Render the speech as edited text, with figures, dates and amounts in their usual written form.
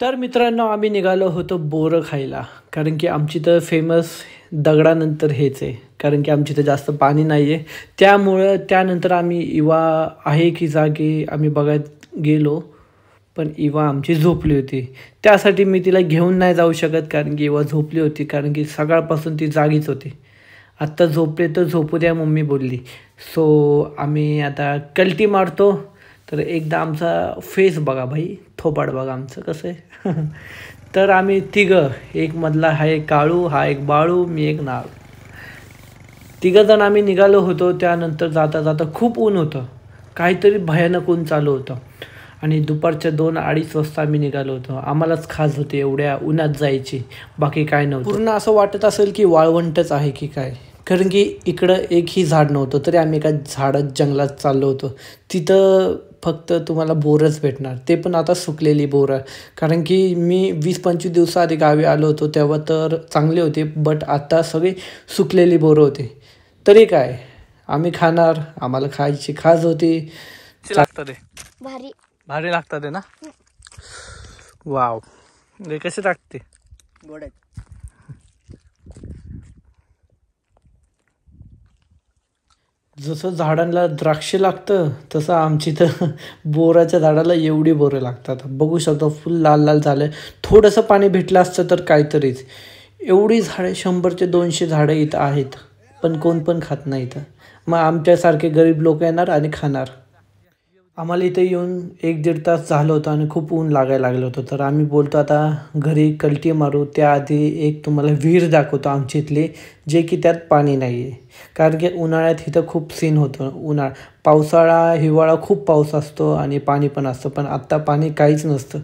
तर मित्रांनो, आम्ही निघालो होतो बोरं खायला. कारण की आमची तर फेमस दगडानंतर हेच आहे. कारण की आमची तर जास्त पाणी नाही आहे. त्यामुळं त्यानंतर आम्ही इवा आहे की जागी आम्ही बघायला गेलो. पण इवा आमची झोपली होती. त्यासाठी मी तिला घेऊन नाही जाऊ शकत कारण की इवा झोपली होती. कारण की सकाळपासून ती जागीच होती. आत्ता झोपले तर झोपू द्या मम्मी बोलली. सो आम्ही आता कल्टी मारतो. तर एकदा आमचा फेस बघा भाई, थोबाड बघा आमचं कसं आहे. तर आम्ही तिघं, एक मधला हा एक काळू, हा एक बाळू, मी एक नाग, तिघंजण आम्ही निघालो होतो. त्यानंतर जाता जाता खूप ऊन होतं, काहीतरी भयानक ऊन चालू होतं आणि दुपारच्या 2-2:30 वाजता आम्ही निघालो होतो. आम्हालाच खास होते एवढ्या उन्हात जायची, बाकी काय नव्हतं. पूर्ण असं वाटत असेल की वाळवंटच आहे की काय, कारण की इकडं एकही झाड नव्हतं. तरी आम्ही एका झाडात जंगलात चाललो होतो. तिथं फक्त तुम्हाला बोरच भेटणार, ते पण आता सुकलेली बोरं. कारण की मी 20-25 दिवसाआधी गावी आलो होतो तेव्हा तर चांगले होते, बट आता सगळे सुकलेली बोरं होते. तरी काय, आम्ही खाणार, आम्हाला खायची खास होती. लागतं ते भारी भारी लागतात ते ना. वाव, ते कसे लागते? गोड आहेत. जसं झाडांना द्राक्ष लागतं तसं आमची तर बोराच्या झाडाला एवढी बोरं लागतात. बघू शकतो फुल लाल लाल झालं. थोडंसं पाणी भेटलं असतं तर काहीतरीच. एवढी झाडे 100 ते 200 झाडं इथं आहेत, पण कोण पण खात नाही इथं. मग आमच्यासारखे गरीब लोक येणार आणि खाणार. आम्हाला इथे येऊन 1-1.5 तास झालं होतं आणि खूप ऊन लागायला लागलं होतं. तर आम्ही बोलतो आता घरी कल्टी मारू. त्याआधी एक तुम्हाला विहीर दाखवतो आमच्या इथली, जे की त्यात पाणी नाही आहे. कारण की उन्हाळ्यात इथं खूप सीन होतं. पावसाळा हिवाळा खूप पाऊस असतो आणि पाणी पण असतं, पण आत्ता पाणी काहीच नसतं.